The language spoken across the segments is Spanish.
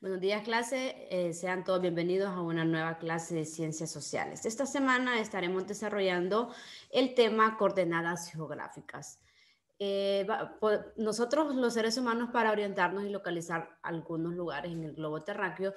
Buenos días, clase. Sean todos bienvenidos a una nueva clase de Ciencias Sociales. Esta semana estaremos desarrollando el tema coordenadas geográficas. Nosotros, los seres humanos, para orientarnos y localizar algunos lugares en el globo terráqueo,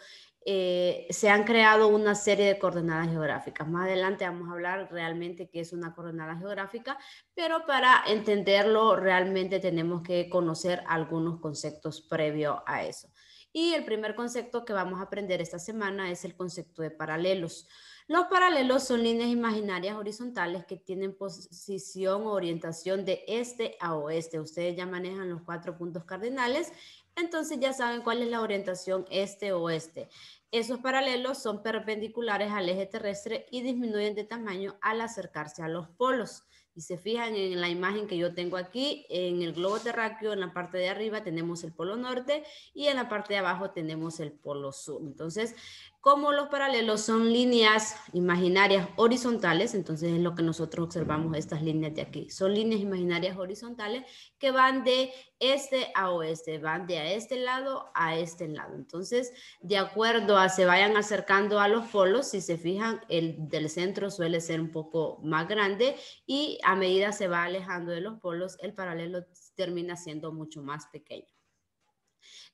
se han creado una serie de coordenadas geográficas. Más adelante vamos a hablar realmente qué es una coordenada geográfica, pero para entenderlo realmente tenemos que conocer algunos conceptos previos a eso. Y el primer concepto que vamos a aprender esta semana es el concepto de paralelos. Los paralelos son líneas imaginarias horizontales que tienen posición o orientación de este a oeste. Ustedes ya manejan los 4 puntos cardinales, entonces ya saben cuál es la orientación este-oeste. Esos paralelos son perpendiculares al eje terrestre y disminuyen de tamaño al acercarse a los polos. Y se fijan en la imagen que yo tengo aquí, en el globo terráqueo, en la parte de arriba tenemos el polo norte y en la parte de abajo tenemos el polo sur. Entonces, como los paralelos son líneas imaginarias horizontales, entonces es lo que nosotros observamos estas líneas de aquí. Son líneas imaginarias horizontales que van de este a oeste, van de este lado a este lado. Entonces, de acuerdo a se vayan acercando a los polos, si se fijan, el del centro suele ser un poco más grande y a medida se va alejando de los polos, el paralelo termina siendo mucho más pequeño.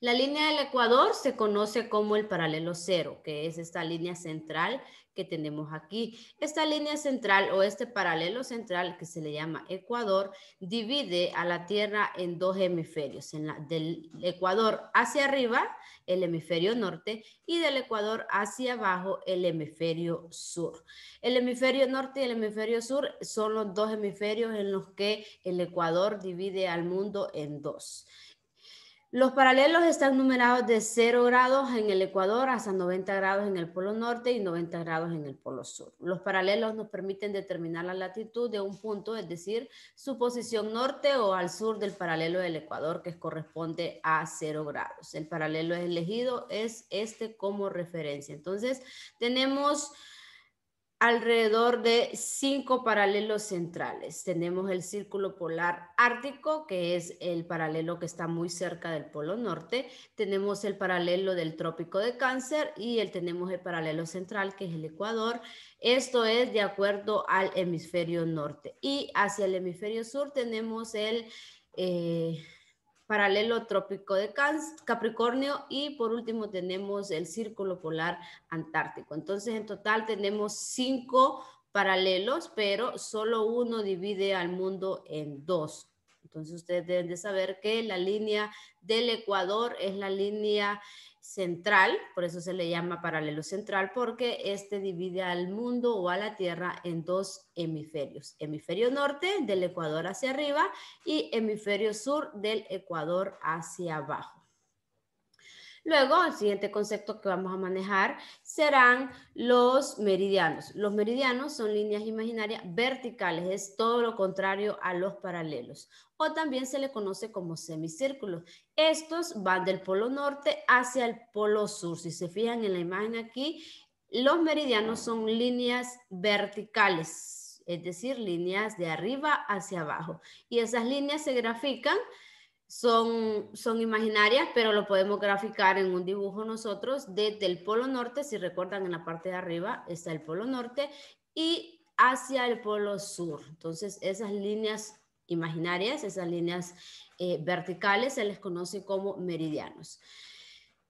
La línea del ecuador se conoce como el paralelo cero, que es esta línea central que tenemos aquí. Esta línea central o este paralelo central que se le llama ecuador divide a la Tierra en dos hemisferios. Del ecuador hacia arriba, el hemisferio norte, y del ecuador hacia abajo, el hemisferio sur. El hemisferio norte y el hemisferio sur son los dos hemisferios en los que el ecuador divide al mundo en dos. Los paralelos están numerados de 0 grados en el ecuador hasta 90 grados en el polo norte y 90 grados en el polo sur. Los paralelos nos permiten determinar la latitud de un punto, es decir, su posición norte o al sur del paralelo del ecuador, que corresponde a 0 grados. El paralelo elegido es este como referencia. Entonces, tenemos alrededor de 5 paralelos centrales. Tenemos el círculo polar ártico, que es el paralelo que está muy cerca del polo norte. Tenemos el paralelo del trópico de Cáncer y tenemos el paralelo central, que es el Ecuador. Esto es de acuerdo al hemisferio norte. Y hacia el hemisferio sur tenemos el paralelo trópico de Capricornio y por último tenemos el círculo polar antártico. Entonces en total tenemos 5 paralelos, pero solo uno divide al mundo en dos. Entonces ustedes deben de saber que la línea del Ecuador es la línea central, por eso se le llama paralelo central, porque este divide al mundo o a la Tierra en dos hemisferios. Hemisferio norte del Ecuador hacia arriba y hemisferio sur del Ecuador hacia abajo. Luego, el siguiente concepto que vamos a manejar serán los meridianos. Los meridianos son líneas imaginarias verticales, es todo lo contrario a los paralelos. O también se le conoce como semicírculos. Estos van del polo norte hacia el polo sur. Si se fijan en la imagen aquí, los meridianos son líneas verticales, es decir, líneas de arriba hacia abajo. Y esas líneas se grafican. Son imaginarias, pero lo podemos graficar en un dibujo nosotros desde el polo norte. Si recuerdan, en la parte de arriba está el polo norte y hacia el polo sur. Entonces, esas líneas imaginarias, esas líneas verticales, se les conoce como meridianos.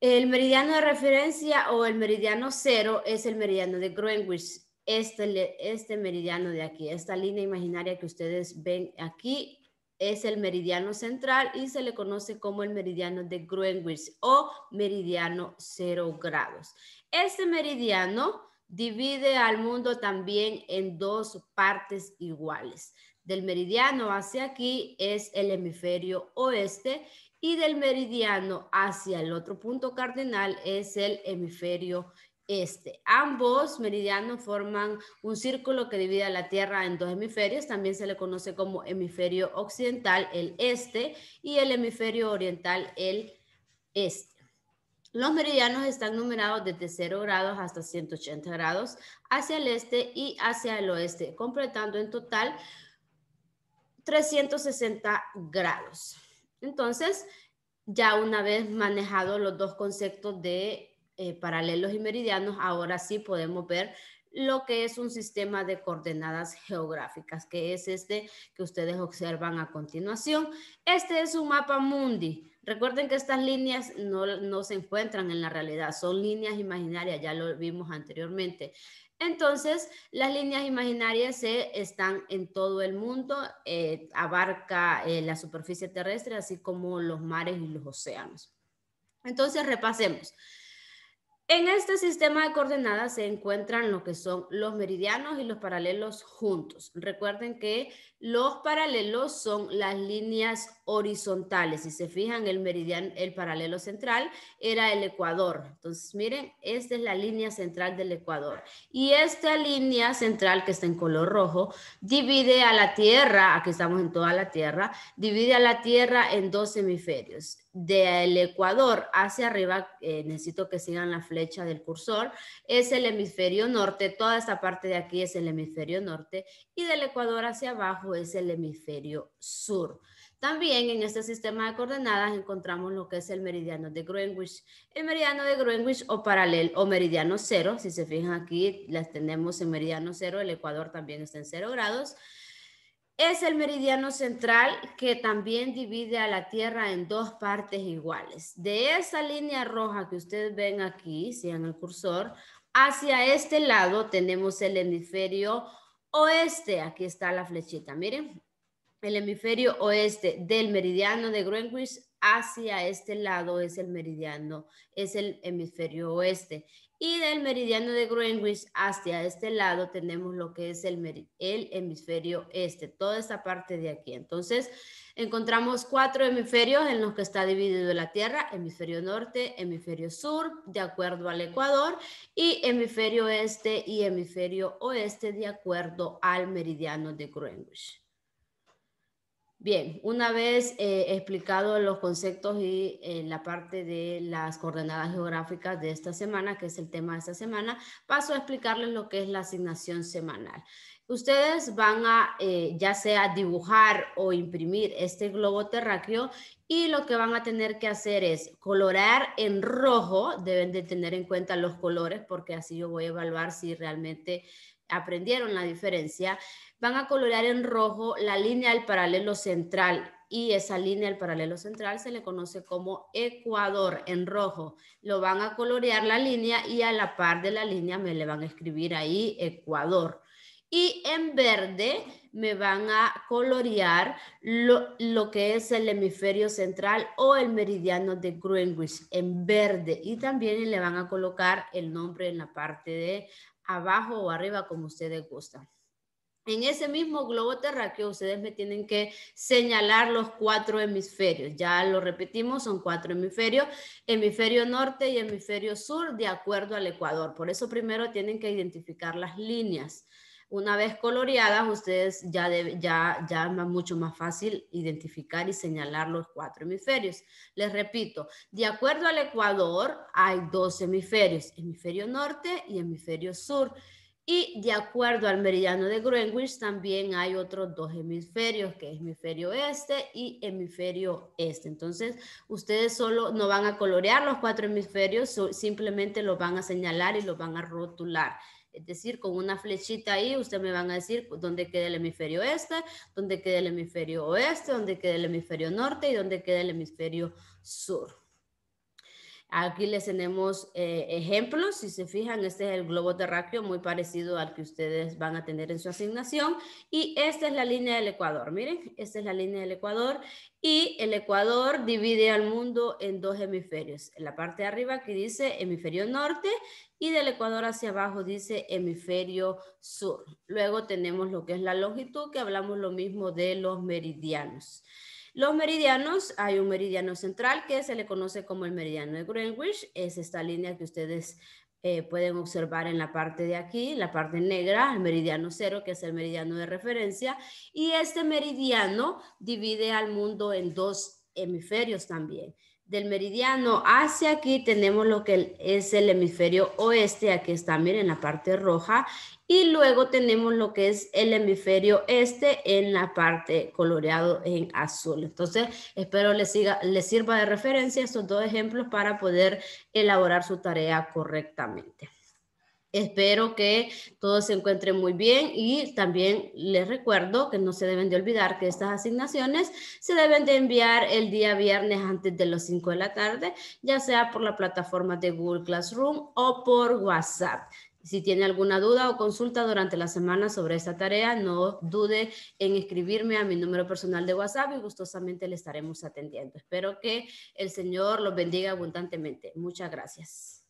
El meridiano de referencia o el meridiano cero es el meridiano de Greenwich. Este meridiano de aquí, esta línea imaginaria que ustedes ven aquí, es el meridiano central y se le conoce como el meridiano de Greenwich o meridiano 0 grados. Este meridiano divide al mundo también en dos partes iguales. Del meridiano hacia aquí es el hemisferio oeste y del meridiano hacia el otro punto cardinal es el hemisferio este. Ambos meridianos forman un círculo que divide a la Tierra en dos hemisferios. También se le conoce como hemisferio occidental, el este, y el hemisferio oriental, el este. Los meridianos están numerados desde 0 grados hasta 180 grados hacia el este y hacia el oeste, completando en total 360 grados. Entonces, ya una vez manejado los dos conceptos de paralelos y meridianos, ahora sí podemos ver lo que es un sistema de coordenadas geográficas, que es este que ustedes observan a continuación. Este es un mapa mundi. Recuerden que estas líneas no se encuentran en la realidad, son líneas imaginarias, ya lo vimos anteriormente. Entonces, las líneas imaginarias están en todo el mundo, abarca la superficie terrestre, así como los mares y los océanos. Entonces, repasemos. En este sistema de coordenadas se encuentran lo que son los meridianos y los paralelos juntos. Recuerden que los paralelos son las líneas horizontales. Si se fijan, el meridiano, el paralelo central era el ecuador. Entonces, miren, esta es la línea central del ecuador. Y esta línea central, que está en color rojo, divide a la Tierra, aquí estamos en toda la Tierra, divide a la Tierra en dos hemisferios. Del ecuador hacia arriba, necesito que sigan la flecha del cursor, es el hemisferio norte, toda esta parte de aquí es el hemisferio norte, y del ecuador hacia abajo es el hemisferio sur. También en este sistema de coordenadas encontramos lo que es el meridiano de Greenwich. El meridiano de Greenwich o paralelo o meridiano cero, si se fijan aquí, las tenemos en meridiano cero, el ecuador también está en 0 grados. Es el meridiano central que también divide a la Tierra en dos partes iguales. De esa línea roja que ustedes ven aquí, sigan el cursor, hacia este lado tenemos el hemisferio oeste. Aquí está la flechita, miren. El hemisferio oeste del meridiano de Greenwich hacia este lado es el meridiano, es el hemisferio oeste. Y del meridiano de Greenwich hacia este lado tenemos lo que es el hemisferio este, toda esta parte de aquí. Entonces, encontramos 4 hemisferios en los que está dividido la Tierra: hemisferio norte, hemisferio sur, de acuerdo al ecuador, y hemisferio este y hemisferio oeste, de acuerdo al meridiano de Greenwich. Bien, una vez explicado los conceptos y la parte de las coordenadas geográficas de esta semana, que es el tema de esta semana, paso a explicarles lo que es la asignación semanal. Ustedes van a ya sea dibujar o imprimir este globo terráqueo, y lo que van a tener que hacer es colorear en rojo. Deben de tener en cuenta los colores porque así yo voy a evaluar si realmente aprendieron la diferencia. Van a colorear en rojo la línea del paralelo central, y esa línea del paralelo central se le conoce como ecuador. En rojo lo van a colorear la línea, y a la par de la línea me le van a escribir ahí ecuador. Y en verde me van a colorear lo que es el hemisferio central o el meridiano de Greenwich en verde, y también le van a colocar el nombre en la parte de abajo o arriba, como ustedes gustan. En ese mismo globo terráqueo ustedes me tienen que señalar los 4 hemisferios. Ya lo repetimos, son 4 hemisferios: hemisferio norte y hemisferio sur, de acuerdo al ecuador. Por eso primero tienen que identificar las líneas. Una vez coloreadas, ustedes ya es mucho más fácil identificar y señalar los 4 hemisferios. Les repito, de acuerdo al ecuador hay 2 hemisferios: hemisferio norte y hemisferio sur. Y de acuerdo al meridiano de Greenwich también hay otros 2 hemisferios, que es hemisferio este y hemisferio este. Entonces, ustedes solo no van a colorear los 4 hemisferios, simplemente los van a señalar y los van a rotular. Es decir, con una flechita ahí, ustedes me van a decir dónde queda el hemisferio este, dónde queda el hemisferio oeste, dónde queda el hemisferio norte y dónde queda el hemisferio sur. Aquí les tenemos ejemplos. Si se fijan, este es el globo terráqueo, muy parecido al que ustedes van a tener en su asignación. Y esta es la línea del ecuador. Miren, esta es la línea del ecuador. Y el ecuador divide al mundo en 2 hemisferios. En la parte de arriba aquí dice hemisferio norte, y del ecuador hacia abajo dice hemisferio sur. Luego tenemos lo que es la longitud, que hablamos lo mismo de los meridianos. Los meridianos, hay un meridiano central que se le conoce como el meridiano de Greenwich. Es esta línea que ustedes pueden observar en la parte de aquí, la parte negra, el meridiano cero, que es el meridiano de referencia. Y este meridiano divide al mundo en 2 hemisferios también. del meridiano hacia aquí tenemos lo que es el hemisferio oeste, aquí está, miren, la parte roja, y luego tenemos lo que es el hemisferio este en la parte coloreado en azul. Entonces, espero les sirva de referencia estos dos ejemplos para poder elaborar su tarea correctamente. Espero que todos se encuentren muy bien y también les recuerdo que no se deben de olvidar que estas asignaciones se deben de enviar el día viernes antes de las 5 de la tarde, ya sea por la plataforma de Google Classroom o por WhatsApp. Si tiene alguna duda o consulta durante la semana sobre esta tarea, no dude en escribirme a mi número personal de WhatsApp y gustosamente le estaremos atendiendo. Espero que el Señor los bendiga abundantemente. Muchas gracias.